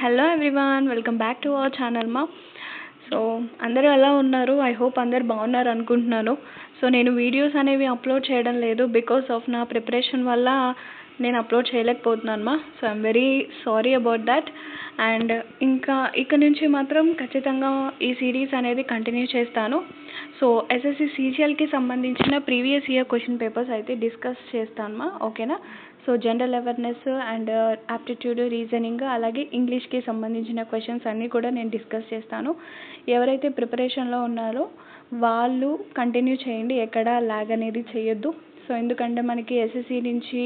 Hello everyone, welcome back to our channel మా. So అందరూ ఎలా ఉన్నారు? ఐ హోప్ అందరు బాగున్నారు అనుకుంటున్నాను. సో నేను వీడియోస్ అనేవి అప్లోడ్ చేయడం లేదు బికాస్ ఆఫ్ నా ప్రిపరేషన్ వల్ల నేను అప్లోడ్ చేయలేకపోతున్నాను మా. So I'm very sorry about that. And ఇంకా ఇక్కడ నుంచి మాత్రం ఖచ్చితంగా ఈ సిరీస్ అనేది కంటిన్యూ చేస్తాను. సో ఎస్ఎస్సి సీజీఎల్కి సంబంధించిన ప్రీవియస్ ఇయర్ క్వశ్చన్ పేపర్స్ అయితే డిస్కస్ చేస్తాను మా, ఓకేనా. So general awareness and aptitude, reasoning, అలాగే ఇంగ్లీష్కి సంబంధించిన క్వశ్చన్స్ అన్నీ కూడా నేను డిస్కస్ చేస్తాను. ఎవరైతే ప్రిపరేషన్లో ఉన్నారో వాళ్ళు కంటిన్యూ చేయండి, ఎక్కడ ల్యాగ్ అనేది చేయొద్దు. సో ఎందుకంటే మనకి ఎస్ఎస్సి నుంచి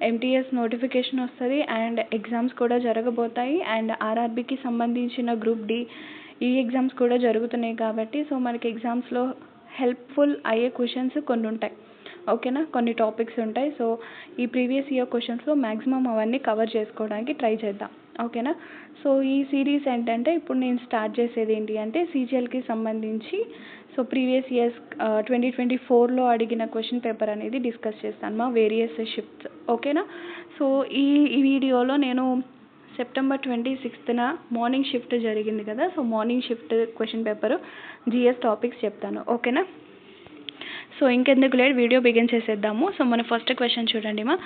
ఎంటీఎస్ నోటిఫికేషన్ వస్తుంది అండ్ ఎగ్జామ్స్ కూడా జరగబోతాయి. అండ్ ఆర్ఆర్బీకి సంబంధించిన గ్రూప్ డి ఈ ఎగ్జామ్స్ కూడా జరుగుతున్నాయి కాబట్టి సో మనకి ఎగ్జామ్స్లో హెల్ప్ఫుల్ అయ్యే క్వశ్చన్స్ కొన్ని ఉంటాయి, ఓకేనా. కొన్ని టాపిక్స్ ఉంటాయి. సో ఈ ప్రీవియస్ ఇయర్ క్వశ్చన్స్లో మ్యాక్సిమం అవన్నీ కవర్ చేసుకోవడానికి ట్రై చేద్దాం, ఓకేనా. సో ఈ సిరీస్ ఏంటంటే ఇప్పుడు నేను స్టార్ట్ చేసేది ఏంటి అంటే సీజీఎల్కి సంబంధించి సో ప్రీవియస్ ఇయర్స్ 2024లో అడిగిన క్వశ్చన్ పేపర్ అనేది డిస్కస్ చేస్తాను మా, వేరియస్ షిఫ్ట్స్, ఓకేనా. సో ఈ వీడియోలో నేను సెప్టెంబర్ 26న మార్నింగ్ షిఫ్ట్ జరిగింది కదా, so morning shift question paper GS topics చెప్తాను, ఓకేనా. సో ఇంకెందుకు లేట్ వీడియో బిగిన్ చేసేద్దాము. సో మన ఫస్ట్ క్వశ్చన్ చూడండి మా.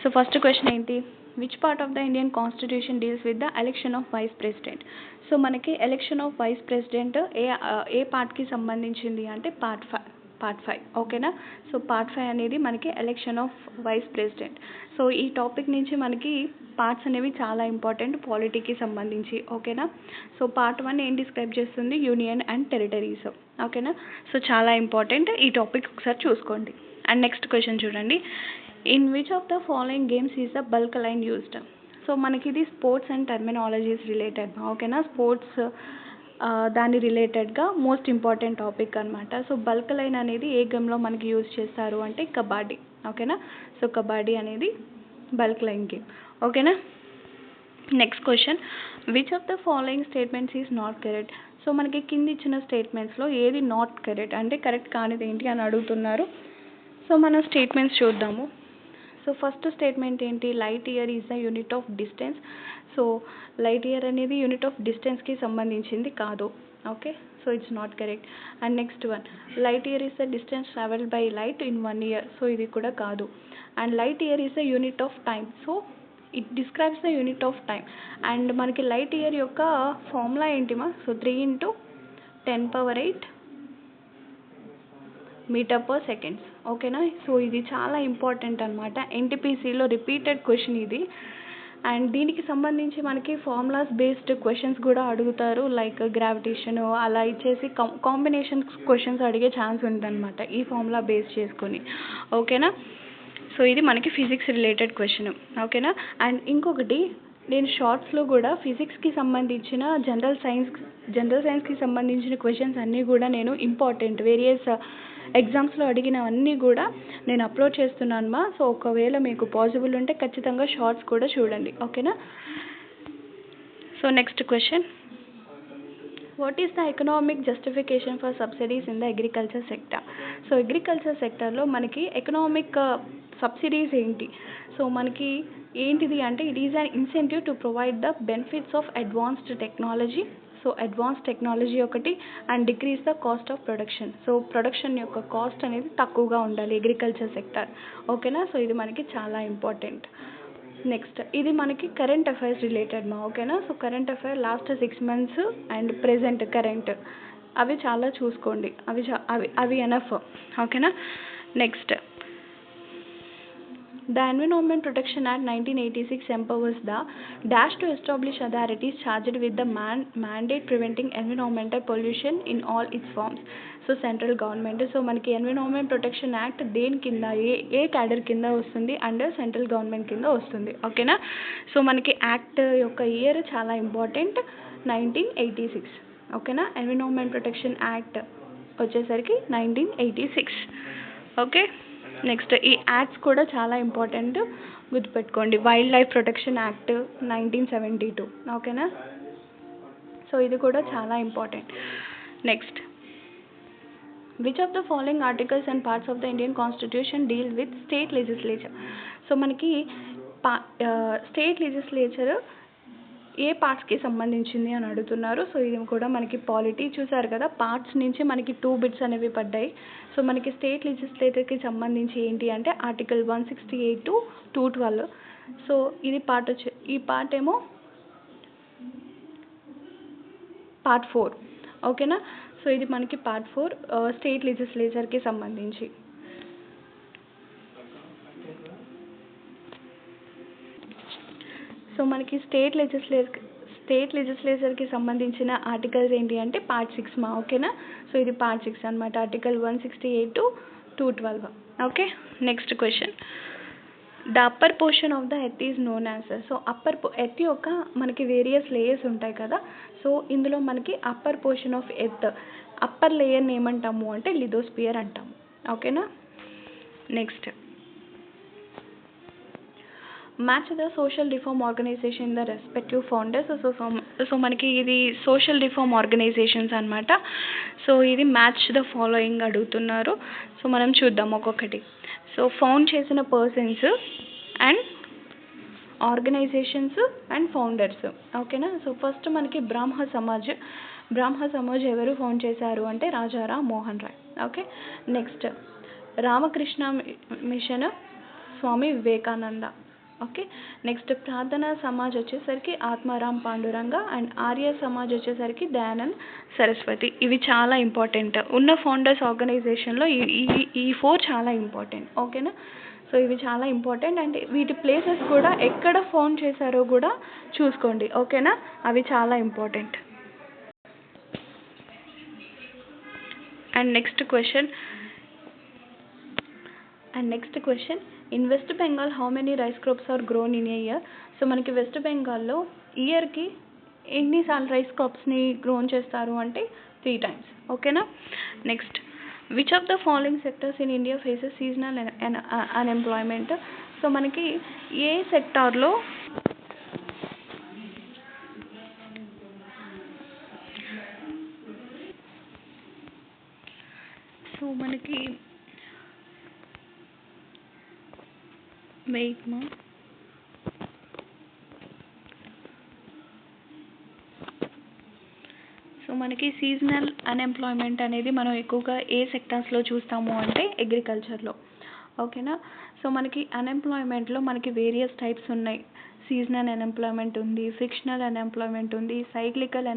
సో ఫస్ట్ క్వశ్చన్ ఏంటి? Which part of the Indian constitution deals with the election of vice president? So మనకి election of vice president ఏ పార్ట్కి సంబంధించింది అంటే పార్ట్ 5, ఓకేనా. సో పార్ట్ 5 అనేది మనకి election of vice president. So ఈ టాపిక్ నుంచి మనకి పార్ట్స్ అనేవి చాలా ఇంపార్టెంట్ పాలిటీకి సంబంధించి, ఓకేనా. సో పార్ట్ 1 ఏం డిస్క్రైబ్ చేస్తుంది? యూనియన్ అండ్ టెరిటరీస్, ఓకేనా. సో చాలా ఇంపార్టెంట్, ఈ టాపిక్ ఒకసారి చూసుకోండి. అండ్ నెక్స్ట్ క్వశ్చన్ చూడండి. In which of the following games is the bulk line used? So మనకి ఇది స్పోర్ట్స్ అండ్ టర్మినాలజీస్ రిలేటెడ్, ఓకేనా. స్పోర్ట్స్ దాని రిలేటెడ్గా మోస్ట్ ఇంపార్టెంట్ టాపిక్ అనమాట. సో బల్క్ లైన్ అనేది ఏ గేమ్లో మనకి యూజ్ చేస్తారు అంటే కబడ్డీ, ఓకేనా. సో కబడ్డీ అనేది బల్క్ లైన్ గేమ్, ఓకేనా. Next question. Which of the following statements is not correct? So మనకి కింద ఇచ్చిన స్టేట్మెంట్స్లో ఏది నాట్ కరెక్ట్ అంటే కరెక్ట్ కానిది ఏంటి అని అడుగుతున్నారు. సో మనం స్టేట్మెంట్స్ చూద్దాము. సో ఫస్ట్ స్టేట్మెంట్ ఏంటి? Light year is the unit of distance. So light year అనేది యూనిట్ ఆఫ్ డిస్టెన్స్కి సంబంధించింది కాదు, okay. So it's not correct. And next one, light year is the distance travelled by light in 1 year. So ఇది కూడా కాదు. And light year is the unit of time. So it describes the unit of time. And మనకి light year యొక్క formula ఏంటిమా? So 3 × 10⁸ metre per seconds, ఓకేనా. So ఇది చాలా important అనమాట, ఎన్టీపీసీలో repeated question ఇది. అండ్ దీనికి సంబంధించి మనకి ఫార్ములాస్ బేస్డ్ క్వశ్చన్స్ కూడా అడుగుతారు, లైక్ గ్రావిటేషన్ అలా ఇచ్చేసి కాంబినేషన్ క్వశ్చన్స్ అడిగే ఛాన్స్ ఉందన్నమాట ఈ ఫార్ములా బేస్ చేసుకొని, ఓకేనా. సో ఇది మనకి ఫిజిక్స్ రిలేటెడ్ క్వశ్చన్, ఓకేనా. అండ్ ఇంకొకటి, నేను షార్ట్స్లో కూడా ఫిజిక్స్కి సంబంధించిన జనరల్ సైన్స్కి సంబంధించిన క్వశ్చన్స్ అన్నీ కూడా నేను ఇంపార్టెంట్ వేరియస్ ఎగ్జామ్స్లో అడిగినవన్నీ కూడా నేను అప్లోడ్ చేస్తున్నాను మా. సో ఒకవేళ మీకు పాసిబుల్ ఉంటే ఖచ్చితంగా షార్ట్స్ కూడా చూడండి, ఓకేనా. So next question. What is the economic justification for subsidies in the agriculture sector? So agriculture సెక్టర్లో మనకి ఎకనామిక్ సబ్సిడీస్ ఏంటి? సో మనకి ఏంటిది అంటే it is an incentive to provide the benefits of advanced technology. So advance technology ఒకటి, and decrease the cost of production. So production యొక్క cost అనేది తక్కువగా ఉండాలి అగ్రికల్చర్ సెక్టర్, ఓకేనా. సో ఇది మనకి చాలా ఇంపార్టెంట్. నెక్స్ట్, ఇది మనకి కరెంట్ అఫైర్స్ రిలేటెడ్ మా, ఓకేనా. So current affair last 6 months and present current అవి చాలా చూసుకోండి, అవి ఎనఫ్, ఓకేనా. Next, the Environment Protection Act 1986 empowers the dash to establish authorities charged with the mandate preventing environmental pollution in all its forms. So central government. So మనకి environment protection act దేని కింద ఏ cadre కింద వస్తుంది? Under central government కింద వస్తుంది, ఓకేనా. So మనకి act యొక్క ఇయర్ చాలా ఇంపార్టెంట్, 1986, ఓకేనా. ఎన్విరాన్మెంట్ ప్రొటెక్షన్ యాక్ట్ వచ్చేసరికి 1986, ఓకే. నెక్స్ట్, ఈ యాక్ట్స్ కూడా చాలా ఇంపార్టెంట్, గుర్తుపెట్టుకోండి. వైల్డ్ లైఫ్ ప్రొటెక్షన్ యాక్ట్ 1972, ఓకేనా. సో ఇది కూడా చాలా important. Next, which of the following articles and parts of the Indian constitution deal with state legislature? So మనకి స్టేట్ లెజిస్లేచర్ ఏ పార్ట్స్కి సంబంధించింది అని అడుగుతున్నారు. సో ఇది కూడా మనకి పాలిటీ చూసారు కదా, పార్ట్స్ నుంచి మనకి 2 బిట్స్ అనేవి పడ్డాయి. సో మనకి స్టేట్ లెజిస్లేటర్కి సంబంధించి ఏంటి అంటే ఆర్టికల్ 168 to 212. సో ఇది పార్ట్ ఈ పార్ట్ ఏమో పార్ట్ 4. ఓకేనా. సో ఇది మనకి పార్ట్ 4 స్టేట్ లెజిస్లేచర్కి సంబంధించి. సో మనకి స్టేట్ లెజిస్లేచర్కి సంబంధించిన ఆర్టికల్స్ ఏంటి అంటే పార్ట్ 6 మా. ఓకేనా. సో ఇది పార్ట్ 6 అనమాట, article 168 to 212. Okay. Next question, the upper portion of the earth is known as. So earth యొక్క మనకి వేరియస్ లేయర్స్ ఉంటాయి కదా. సో ఇందులో మనకి upper portion of earth, upper లేయర్ని ఏమంటాము అంటే లిథోస్పియర్ అంటాము. ఓకేనా. Next, match the social reform organisation the respective founders. So మనకి ఇది సోషల్ రిఫార్మ్ ఆర్గనైజేషన్స్ అనమాట. సో ఇది మ్యాచ్ ద ఫాలోయింగ్ అడుగుతున్నారు. సో మనం చూద్దాం ఒక్కొక్కటి. సో ఫౌండ్ చేసిన persons and organisations and founders. ఓకేనా. సో ఫస్ట్ మనకి బ్రాహ్మ సమాజ్ ఎవరు ఫౌండ్ చేశారు అంటే Rajaram Mohan Roy. Okay. Next, Ramakrishna mission Swami Vivekananda. Okay. Next, Prarthana Samaj వచ్చేసరికి ఆత్మారాం పాండురంగ అండ్ ఆర్య సమాజ్ వచ్చేసరికి దయానంద్ సరస్వతి. ఇవి చాలా ఇంపార్టెంట్. ఉన్న ఫౌండర్స్ ఆర్గనైజేషన్లో ఈ 4 చాలా ఇంపార్టెంట్. ఓకేనా. సో ఇవి చాలా ఇంపార్టెంట్ అండ్ వీటి ప్లేసెస్ కూడా ఎక్కడ ఫౌండ్ చేశారో కూడా చూసుకోండి. ఓకేనా. అవి చాలా important. And next question, in West Bengal how many rice crops are grown in a year. So మనకి వెస్ట్ బెంగాల్లో ఇయర్కి ఎన్నిసార్లు రైస్ క్రాప్స్ని గ్రోన్ చేస్తారు అంటే 3 times. ఓకేనా. Next, which of the following sectors in India faces seasonal unemployment. So మనకి ఏ సెక్టార్లో so మనకి వెయిట్మా సో మనకి సీజనల్ అన్ఎంప్లాయ్మెంట్ అనేది మనం ఎక్కువగా ఏ సెక్టార్స్లో చూస్తాము అంటే అగ్రికల్చర్లో. ఓకేనా. సో మనకి అన్ఎంప్లాయ్మెంట్లో మనకి వేరియస్ టైప్స్ ఉన్నాయి. సీజనల్ అన్ఎంప్లాయ్మెంట్ ఉంది, ఫ్రిక్షనల్ అన్ఎంప్లాయ్మెంట్ ఉంది, సైక్లికల్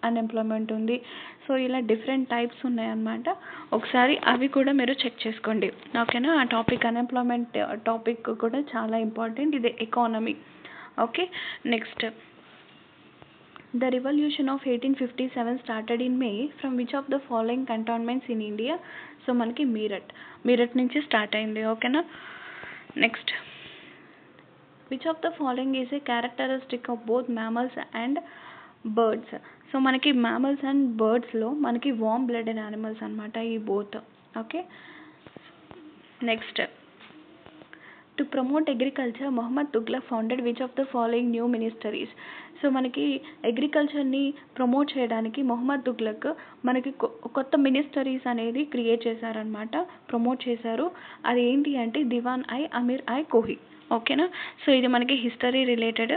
అన్ఎంప్లాయ్మెంట్ ఉంది. సో ఇలా డిఫరెంట్ టైప్స్ ఉన్నాయన్నమాట. ఒకసారి అవి కూడా మీరు చెక్ చేసుకోండి. ఓకేనా. ఆ టాపిక్ అన్ఎంప్లాయ్మెంట్ టాపిక్ కూడా చాలా ఇంపార్టెంట్. ఇది economy. Okay. Next, the revolution of 1857 started in May from which of the following cantonments in India. So మనకి మీరట్ నుంచి స్టార్ట్ అయింది. ఓకేనా. Next, which of the following is a characteristic of both mammals and birds. So మనకి mammals and బర్డ్స్లో మనకి warm blooded animals అనమాట ఈ both. Okay. Next, to promote agriculture Mohammad Tughlaq founded which of the following new ministries. So మనకి అగ్రికల్చర్ని promote చేయడానికి మొహమ్మద్ తుగ్లక్ మనకి కొత్త మినిస్టరీస్ అనేది క్రియేట్ చేశారనమాట, ప్రమోట్ చేశారు. అది ఏంటి అంటే దివాన్ అమీర్ కోహి. ఓకేనా. సో ఇది మనకి హిస్టరీ రిలేటెడ్.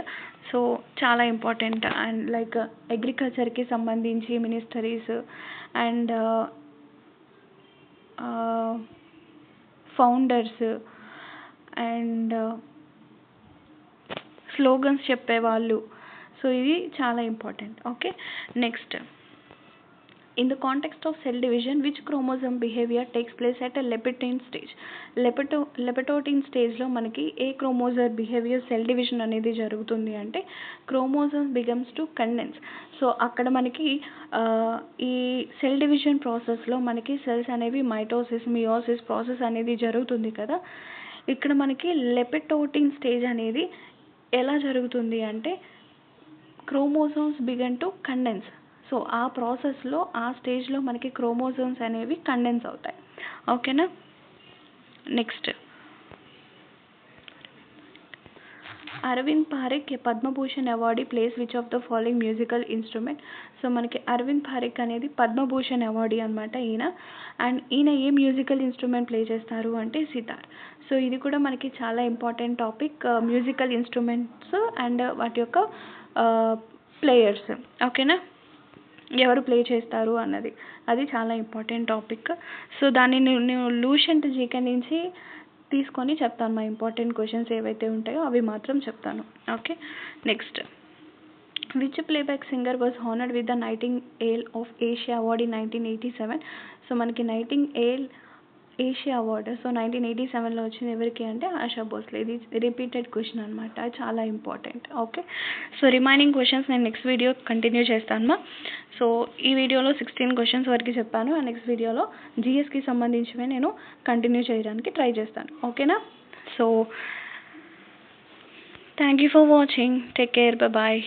సో చాలా ఇంపార్టెంట్. అండ్ లైక్ అగ్రికల్చర్కి సంబంధించి ministries and founders and slogans చెప్పేవాళ్ళు. సో ఇది చాలా important. Okay. Next, in the context of cell division which chromosome behaviour takes place at leptotene stage. Leptotene స్టేజ్లో మనకి ఏ క్రోమోజోమ్ బిహేవియర్ సెల్ డివిజన్ అనేది జరుగుతుంది అంటే chromosome begins to condense. So అక్కడ మనకి ఈ సెల్ డివిజన్ ప్రాసెస్లో మనకి సెల్స్ అనేవి మైటోసిస్ మియోసిస్ ప్రాసెస్ అనేది జరుగుతుంది కదా. ఇక్కడ మనకి లెపిటోటిన్ స్టేజ్ అనేది ఎలా జరుగుతుంది అంటే chromosomes began to condense. So ఆ ప్రాసెస్లో ఆ స్టేజ్లో మనకి క్రోమోజోమ్స్ అనేవి కండెన్స్ అవుతాయి. ఓకేనా. Next, Arvind Parikh Padma Bhushan awardee plays which of the following musical instrument. So మనకి అరవింద్ పారిక్ అనేది పద్మభూషణ్ అవార్డీ అనమాట ఈయన. అండ్ ఈయన ఏ మ్యూజికల్ ఇన్స్ట్రుమెంట్ ప్లే చేస్తారు అంటే సితార్. సో ఇది కూడా మనకి చాలా important topic, musical instruments and వాటి యొక్క ప్లేయర్స్. ఓకేనా, ఎవరు ప్లే చేస్తారు అన్నది, అది చాలా ఇంపార్టెంట్ టాపిక్. సో దాన్ని నేను లూసెంట్ జీకే నుంచి తీసుకొని చెప్తాను. మా ఇంపార్టెంట్ క్వశ్చన్స్ ఏవైతే ఉంటాయో అవి మాత్రం చెప్తాను. Okay, next, which playback singer was honoured with the nightingale of Asia award in 1987? So మనకి నైటింగేల్ ఏషియా అవార్డు సో 1987లో వచ్చింది ఎవరికి అంటే ఆశా భోస్లే. ఇది రిపీటెడ్ క్వశ్చన్ అనమాట, చాలా important. Okay, so remaining questions నేను నెక్స్ట్ వీడియో కంటిన్యూ చేస్తాను. సో ఈ వీడియోలో 16 క్వశ్చన్స్ వరకు చెప్పాను. ఆ నెక్స్ట్ వీడియోలో జిఎస్కి సంబంధించినవి నేను కంటిన్యూ చేయడానికి ట్రై చేస్తాను. ఓకేనా, so thank you for watching, take care, bye.